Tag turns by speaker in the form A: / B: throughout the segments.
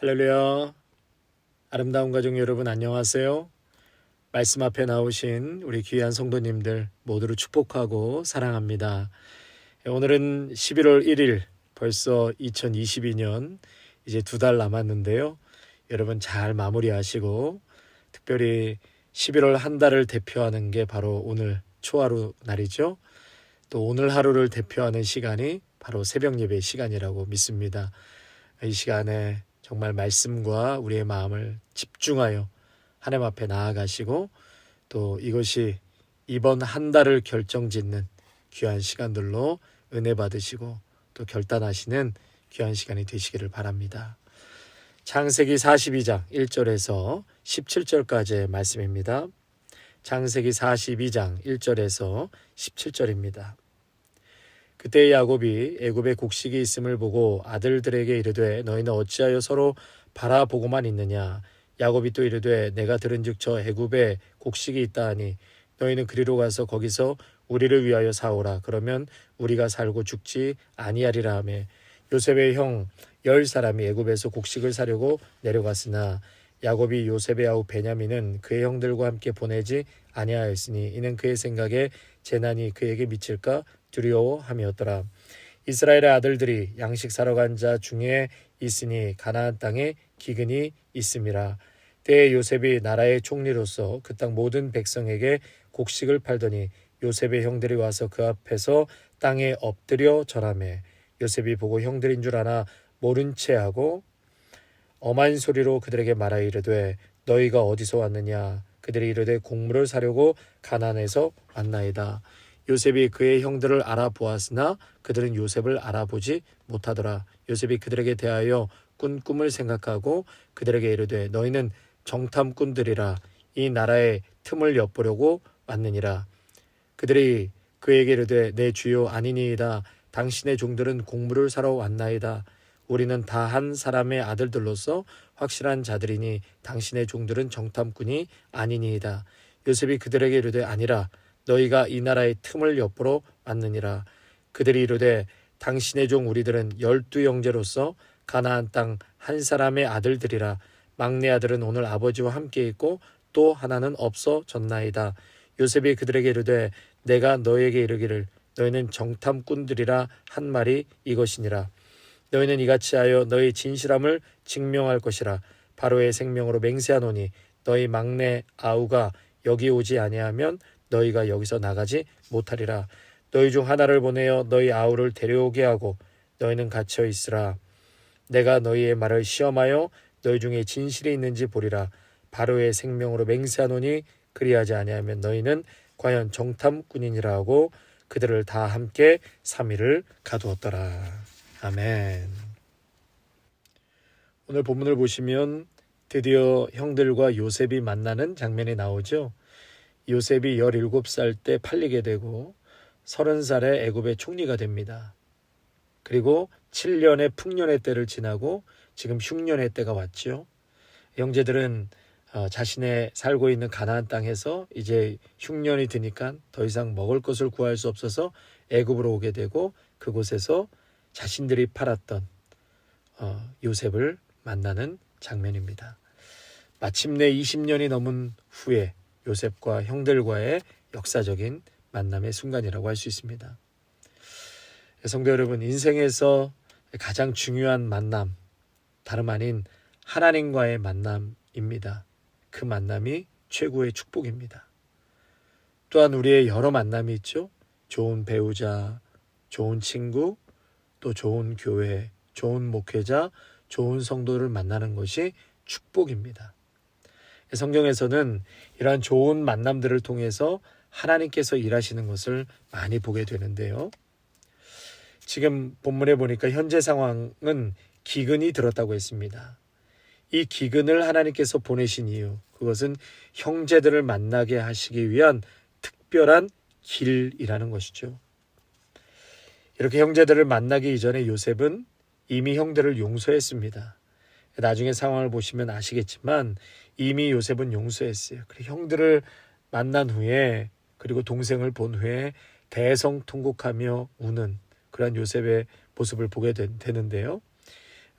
A: 할렐루야. 아름다운 가족 여러분 안녕하세요. 말씀 앞에 나오신 우리 귀한 성도님들 모두를 축복하고 사랑합니다. 오늘은 11월 1일 벌써 2022년 이제 2달 남았는데요. 여러분 잘 마무리하시고 특별히 11월 한 달을 대표하는 게 바로 오늘 초하루 날이죠. 또 오늘 하루를 대표하는 시간이 바로 새벽 예배 시간이라고 믿습니다. 이 시간에 정말 말씀과 우리의 마음을 집중하여 하나님 앞에 나아가시고 또 이것이 이번 한 달을 결정짓는 귀한 시간들로 은혜 받으시고 또 결단하시는 귀한 시간이 되시기를 바랍니다. 창세기 42장 1절에서 17절까지의 말씀입니다. 창세기 42장 1절에서 17절입니다. 그때 야곱이 애굽에 곡식이 있음을 보고 아들들에게 이르되 너희는 어찌하여 서로 바라보고만 있느냐. 야곱이 또 이르되 내가 들은즉 저 애굽에 곡식이 있다 하니 너희는 그리로 가서 거기서 우리를 위하여 사오라. 그러면 우리가 살고 죽지 아니하리라 하매 요셉의 형 10사람이 애굽에서 곡식을 사려고 내려갔으나 야곱이 요셉의 아우 베냐민은 그의 형들과 함께 보내지 아니하였으니 이는 그의 생각에 재난이 그에게 미칠까 두려워함이었더라. 이스라엘의 아들들이 양식 사러 간 자 중에 있으니 가나안 땅에 기근이 있음이라. 때에 요셉이 나라의 총리로서 그 땅 모든 백성에게 곡식을 팔더니 요셉의 형들이 와서 그 앞에서 땅에 엎드려 절하매 요셉이 보고 형들인 줄 아나 모른 채 하고 엄한 소리로 그들에게 말하여 이르되 너희가 어디서 왔느냐. 그들이 이르되 곡물을 사려고 가나안에서 왔나이다. 요셉이 그의 형들을 알아보았으나 그들은 요셉을 알아보지 못하더라. 요셉이 그들에게 대하여 꾼 꿈을 생각하고 그들에게 이르되 너희는 정탐꾼들이라. 이 나라의 틈을 엿보려고 왔느니라. 그들이 그에게 이르되 내 주여 아니니이다. 당신의 종들은 곡물을 사러 왔나이다. 우리는 다 한 사람의 아들들로서 확실한 자들이니 당신의 종들은 정탐꾼이 아니니이다. 요셉이 그들에게 이르되 아니라 너희가 이 나라의 틈을 엿보러 왔느니라. 그들이 이르되 당신의 종 우리들은 12형제로서 가나안 땅 한 사람의 아들들이라. 막내 아들은 오늘 아버지와 함께 있고 또 하나는 없어졌나이다. 요셉이 그들에게 이르되 내가 너희에게 이르기를 너희는 정탐꾼들이라 한 말이 이것이니라. 너희는 이같이 하여 너희 진실함을 증명할 것이라. 바로의 생명으로 맹세하노니 너희 막내 아우가 여기 오지 아니하면 너희가 여기서 나가지 못하리라. 너희 중 하나를 보내어 너희 아우를 데려오게 하고 너희는 갇혀 있으라. 내가 너희의 말을 시험하여 너희 중에 진실이 있는지 보리라. 바로의 생명으로 맹세하노니 그리하지 아니하면 너희는 과연 정탐꾼이니라 하고 그들을 다 함께 3일을 가두었더라. 아멘. 오늘 본문을 보시면 드디어 형들과 요셉이 만나는 장면이 나오죠. 요셉이 17살 때 팔리게 되고 30살에 애굽의 총리가 됩니다. 그리고 7년의 풍년의 때를 지나고 지금 흉년의 때가 왔죠. 형제들은 자신의 살고 있는 가나안 땅에서 이제 흉년이 드니까 더 이상 먹을 것을 구할 수 없어서 애굽으로 오게 되고 그곳에서 자신들이 팔았던 요셉을 만나는 장면입니다. 마침내 20년이 넘은 후에 요셉과 형들과의 역사적인 만남의 순간이라고 할 수 있습니다. 성도 여러분, 인생에서 가장 중요한 만남, 다름 아닌 하나님과의 만남입니다. 그 만남이 최고의 축복입니다. 또한 우리의 여러 만남이 있죠. 좋은 배우자, 좋은 친구, 또 좋은 교회, 좋은 목회자, 좋은 성도를 만나는 것이 축복입니다. 성경에서는 이러한 좋은 만남들을 통해서 하나님께서 일하시는 것을 많이 보게 되는데요. 지금 본문에 보니까 현재 상황은 기근이 들었다고 했습니다. 이 기근을 하나님께서 보내신 이유, 그것은 형제들을 만나게 하시기 위한 특별한 길이라는 것이죠. 이렇게 형제들을 만나기 이전에 요셉은 이미 형들을 용서했습니다. 나중에 상황을 보시면 아시겠지만 이미 요셉은 용서했어요. 그리고 형들을 만난 후에 그리고 동생을 본 후에 대성통곡하며 우는 그런 요셉의 모습을 보게 되는데요.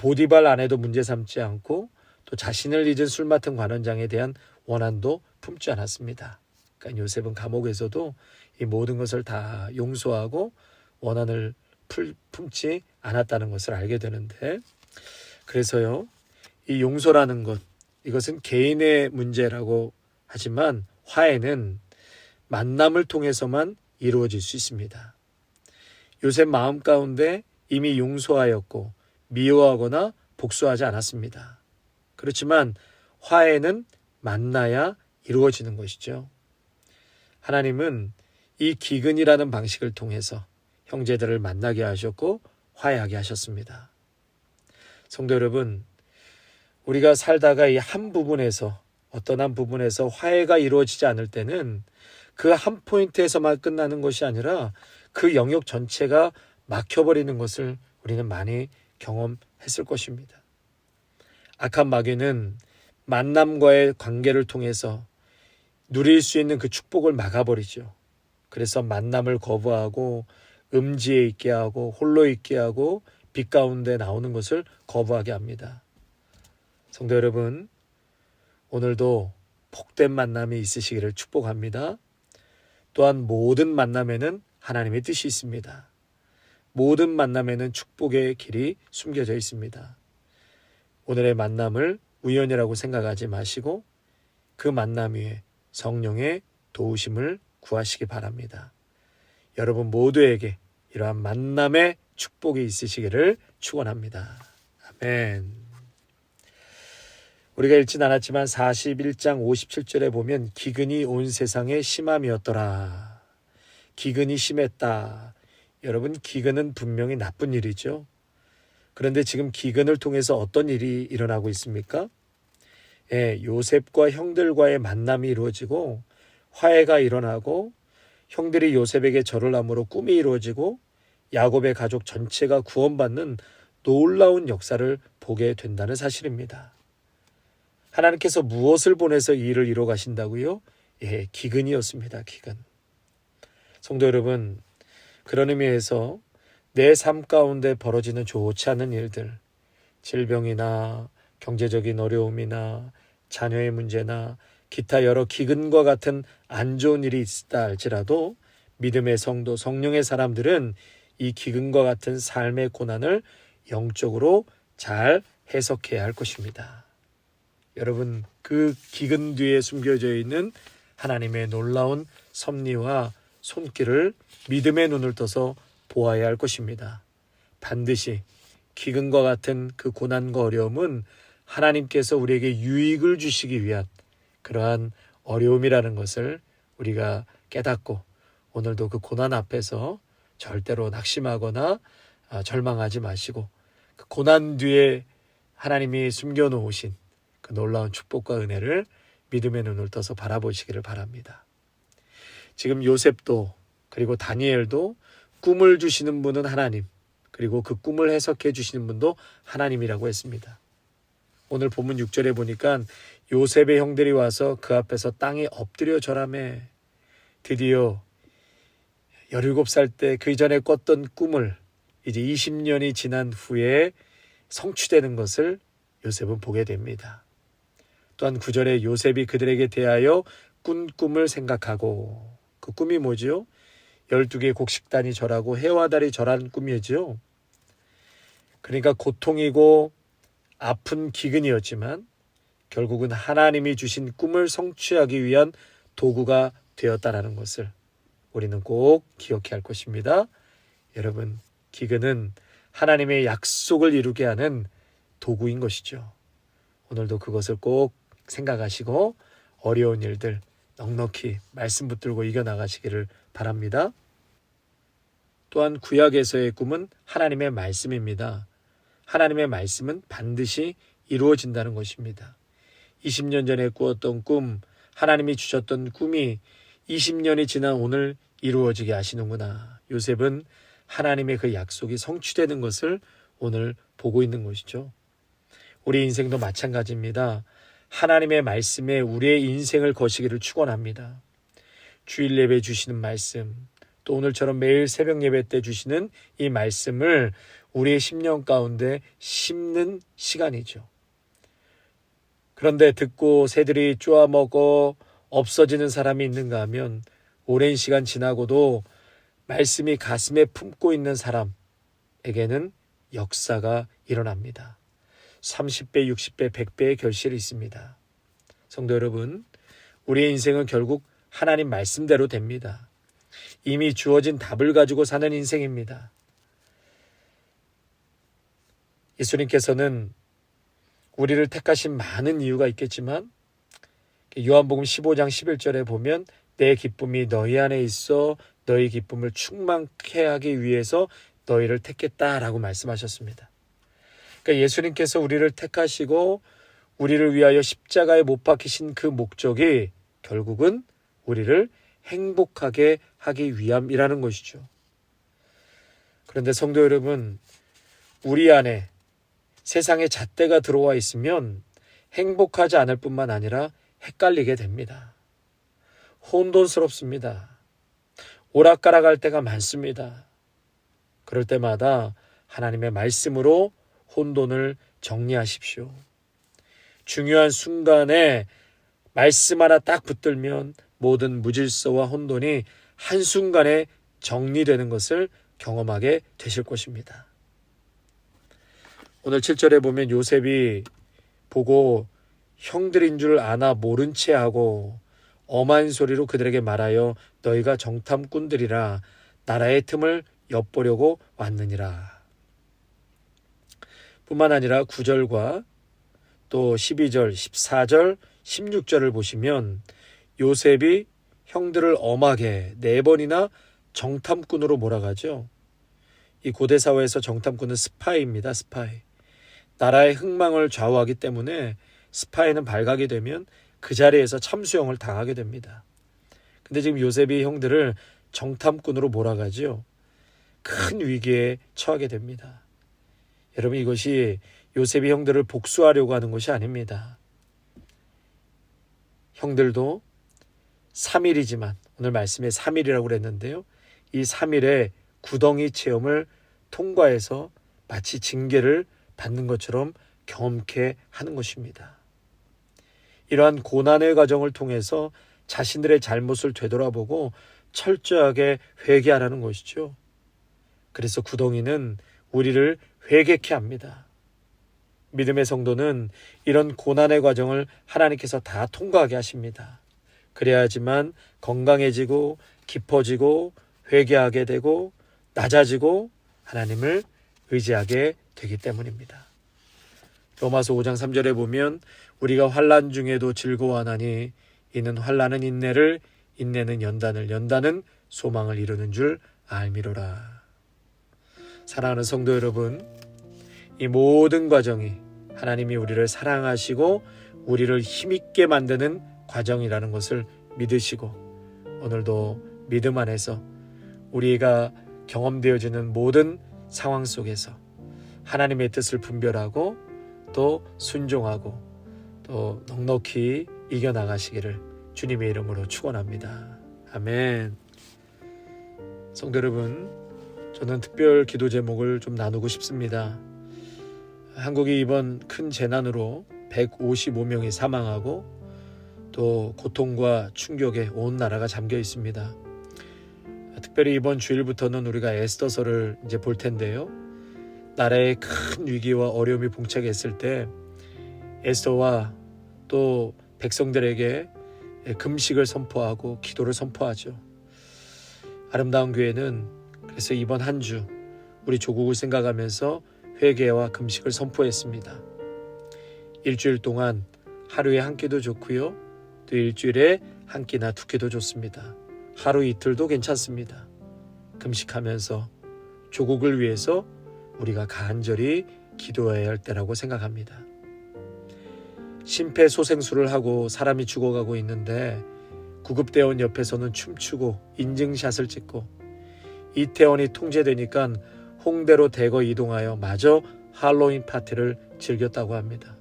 A: 보디발 아내도 문제 삼지 않고 또 자신을 잊은 술 맡은 관원장에 대한 원한도 품지 않았습니다. 그러니까 요셉은 감옥에서도 이 모든 것을 다 용서하고 원한을 품지 않았다는 것을 알게 되는데, 그래서요, 이 용서라는 것, 이것은 개인의 문제라고 하지만 화해는 만남을 통해서만 이루어질 수 있습니다. 요셉 마음 가운데 이미 용서하였고 미워하거나 복수하지 않았습니다. 그렇지만 화해는 만나야 이루어지는 것이죠. 하나님은 이 기근이라는 방식을 통해서 형제들을 만나게 하셨고 화해하게 하셨습니다. 성도 여러분, 우리가 살다가 이 한 부분에서, 어떤 한 부분에서 화해가 이루어지지 않을 때는 그 한 포인트에서만 끝나는 것이 아니라 그 영역 전체가 막혀버리는 것을 우리는 많이 경험했을 것입니다. 악한 마귀는 만남과의 관계를 통해서 누릴 수 있는 그 축복을 막아버리죠. 그래서 만남을 거부하고 음지에 있게 하고 홀로 있게 하고 빛 가운데 나오는 것을 거부하게 합니다. 성도 여러분, 오늘도 복된 만남이 있으시기를 축복합니다. 또한 모든 만남에는 하나님의 뜻이 있습니다. 모든 만남에는 축복의 길이 숨겨져 있습니다. 오늘의 만남을 우연이라고 생각하지 마시고 그 만남 위에 성령의 도우심을 구하시기 바랍니다. 여러분 모두에게 이러한 만남의 축복이 있으시기를 축원합니다. 아멘. 우리가 읽진 않았지만 41장 57절에 보면 기근이 온 세상에 심함이었더라. 기근이 심했다. 여러분, 기근은 분명히 나쁜 일이죠. 그런데 지금 기근을 통해서 어떤 일이 일어나고 있습니까? 요셉과 형들과의 만남이 이루어지고 화해가 일어나고 형들이 요셉에게 절을 함으로 꿈이 이루어지고 야곱의 가족 전체가 구원받는 놀라운 역사를 보게 된다는 사실입니다. 하나님께서 무엇을 보내서 이 일을 이루어 가신다고요? 기근이었습니다. 기근. 성도 여러분, 그런 의미에서 내 삶 가운데 벌어지는 좋지 않은 일들, 질병이나 경제적인 어려움이나 자녀의 문제나 기타 여러 기근과 같은 안 좋은 일이 있다 할지라도 믿음의 성도, 성령의 사람들은 이 기근과 같은 삶의 고난을 영적으로 잘 해석해야 할 것입니다. 여러분, 그 기근 뒤에 숨겨져 있는 하나님의 놀라운 섭리와 손길을 믿음의 눈을 떠서 보아야 할 것입니다. 반드시 기근과 같은 그 고난과 어려움은 하나님께서 우리에게 유익을 주시기 위한 그러한 어려움이라는 것을 우리가 깨닫고 오늘도 그 고난 앞에서 절대로 낙심하거나 절망하지 마시고 그 고난 뒤에 하나님이 숨겨놓으신 그 놀라운 축복과 은혜를 믿음의 눈을 떠서 바라보시기를 바랍니다. 지금 요셉도 그리고 다니엘도 꿈을 주시는 분은 하나님, 그리고 그 꿈을 해석해 주시는 분도 하나님이라고 했습니다. 오늘 본문 6절에 보니까 요셉의 형들이 와서 그 앞에서 땅에 엎드려 절하매 드디어 17살 때 그 이전에 꿨던 꿈을 이제 20년이 지난 후에 성취되는 것을 요셉은 보게 됩니다. 또한 9절에 요셉이 그들에게 대하여 꾼 꿈을 생각하고, 그 꿈이 뭐지요? 12개의 곡식단이 절하고 해와 달이 절한 꿈이었지요. 그러니까 고통이고 아픈 기근이었지만 결국은 하나님이 주신 꿈을 성취하기 위한 도구가 되었다라는 것을 우리는 꼭 기억해야 할 것입니다. 여러분, 기근은 하나님의 약속을 이루게 하는 도구인 것이죠. 오늘도 그것을 꼭 생각하시고 어려운 일들 넉넉히 말씀 붙들고 이겨나가시기를 바랍니다. 또한 구약에서의 꿈은 하나님의 말씀입니다. 하나님의 말씀은 반드시 이루어진다는 것입니다. 20년 전에 꾸었던 꿈, 하나님이 주셨던 꿈이 20년이 지난 오늘 이루어지게 하시는구나. 요셉은 하나님의 그 약속이 성취되는 것을 오늘 보고 있는 것이죠. 우리 인생도 마찬가지입니다. 하나님의 말씀에 우리의 인생을 거시기를 축원합니다. 주일 예배 주시는 말씀, 또 오늘처럼 매일 새벽 예배 때 주시는 이 말씀을 우리의 심령 가운데 심는 시간이죠. 그런데 듣고 새들이 쪼아먹어 없어지는 사람이 있는가 하면 오랜 시간 지나고도 말씀이 가슴에 품고 있는 사람에게는 역사가 일어납니다. 30배, 60배, 100배의 결실이 있습니다. 성도 여러분, 우리의 인생은 결국 하나님 말씀대로 됩니다. 이미 주어진 답을 가지고 사는 인생입니다. 예수님께서는 우리를 택하신 많은 이유가 있겠지만 요한복음 15장 11절에 보면 내 기쁨이 너희 안에 있어 너희 기쁨을 충만케 하기 위해서 너희를 택했다라고 말씀하셨습니다. 그러니까 예수님께서 우리를 택하시고 우리를 위하여 십자가에 못 박히신 그 목적이 결국은 우리를 행복하게 하기 위함이라는 것이죠. 그런데 성도 여러분, 우리 안에 세상의 잣대가 들어와 있으면 행복하지 않을 뿐만 아니라 헷갈리게 됩니다. 혼돈스럽습니다. 오락가락할 때가 많습니다. 그럴 때마다 하나님의 말씀으로 혼돈을 정리하십시오. 중요한 순간에 말씀 하나 딱 붙들면 모든 무질서와 혼돈이 한순간에 정리되는 것을 경험하게 되실 것입니다. 오늘 7절에 보면 요셉이 보고 형들인 줄 아나 모른 채 하고 엄한 소리로 그들에게 말하여 너희가 정탐꾼들이라 나라의 틈을 엿보려고 왔느니라. 뿐만 아니라 9절과 또 12절, 14절, 16절을 보시면 요셉이 형들을 엄하게 4번이나 정탐꾼으로 몰아가죠. 이 고대 사회에서 정탐꾼은 스파이입니다. 스파이. 나라의 흥망을 좌우하기 때문에 스파이는 발각이 되면 그 자리에서 참수형을 당하게 됩니다. 근데 지금 요셉이 형들을 정탐꾼으로 몰아가죠. 큰 위기에 처하게 됩니다. 여러분, 이것이 요셉이 형들을 복수하려고 하는 것이 아닙니다. 형들도 3일이지만 오늘 말씀에 3일이라고 그랬는데요. 이 3일의 구덩이 체험을 통과해서 마치 징계를 받는 것처럼 경험케 하는 것입니다. 이러한 고난의 과정을 통해서 자신들의 잘못을 되돌아보고 철저하게 회개하라는 것이죠. 그래서 구덩이는 우리를 회개케 합니다. 믿음의 성도는 이런 고난의 과정을 하나님께서 다 통과하게 하십니다. 그래야지만 건강해지고 깊어지고 회개하게 되고 낮아지고 하나님을 의지하게 되기 때문입니다. 로마서 5장 3절에 보면 우리가 환난 중에도 즐거워하나니 이는 환난은 인내를, 인내는 연단을, 연단은 소망을 이루는 줄 알미로라. 사랑하는 성도 여러분, 이 모든 과정이 하나님이 우리를 사랑하시고 우리를 힘있게 만드는 과정이라는 것을 믿으시고 오늘도 믿음 안에서 우리가 경험되어지는 모든 상황 속에서 하나님의 뜻을 분별하고 또 순종하고 또 넉넉히 이겨나가시기를 주님의 이름으로 축원합니다. 아멘. 성도 여러분, 저는 특별 기도 제목을 좀 나누고 싶습니다. 한국이 이번 큰 재난으로 155명이 사망하고 또 고통과 충격에 온 나라가 잠겨 있습니다. 특별히 이번 주일부터는 우리가 에스더서를 이제 볼 텐데요. 나라의 큰 위기와 어려움이 봉착했을 때 에스더와 또 백성들에게 금식을 선포하고 기도를 선포하죠. 아름다운 교회는 그래서 이번 한 주 우리 조국을 생각하면서 회개와 금식을 선포했습니다. 일주일 동안 하루에 한 끼도 좋고요. 또 일주일에 한 끼나 2끼도 좋습니다. 하루 이틀도 괜찮습니다. 금식하면서 조국을 위해서 우리가 간절히 기도해야 할 때라고 생각합니다. 심폐소생술을 하고 사람이 죽어가고 있는데 구급대원 옆에서는 춤추고 인증샷을 찍고 이태원이 통제되니까 홍대로 대거 이동하여 마저 할로윈 파티를 즐겼다고 합니다.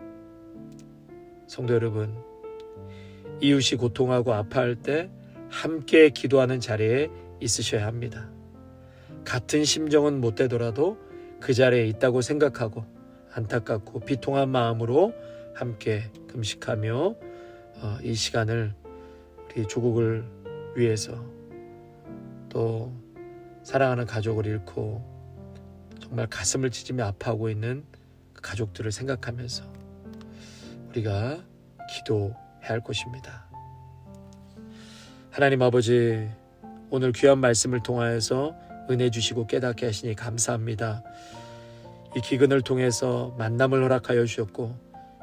A: 성도 여러분, 이웃이 고통하고 아파할 때 함께 기도하는 자리에 있으셔야 합니다. 같은 심정은 못 되더라도 그 자리에 있다고 생각하고 안타깝고 비통한 마음으로 함께 금식하며 이 시간을 우리 조국을 위해서 또 사랑하는 가족을 잃고 정말 가슴을 찢으며 아파하고 있는 그 가족들을 생각하면서 우리가 기도해야 할 것입니다. 하나님 아버지, 오늘 귀한 말씀을 통하여서 은혜 주시고 깨닫게 하시니 감사합니다. 이 기근을 통해서 만남을 허락하여 주셨고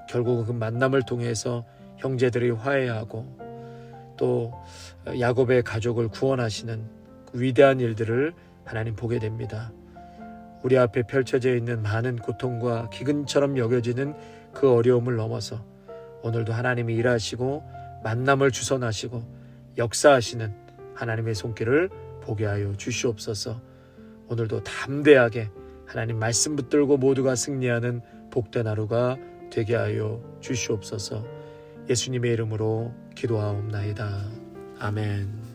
A: 결국은 그 만남을 통해서 형제들이 화해하고 또 야곱의 가족을 구원하시는 그 위대한 일들을 하나님 보게 됩니다. 우리 앞에 펼쳐져 있는 많은 고통과 기근처럼 여겨지는 그 어려움을 넘어서 오늘도 하나님이 일하시고 만남을 주선하시고 역사하시는 하나님의 손길을 보게 하여 주시옵소서. 오늘도 담대하게 하나님 말씀 붙들고 모두가 승리하는 복된 하루가 되게 하여 주시옵소서. 예수님의 이름으로 기도하옵나이다. 아멘.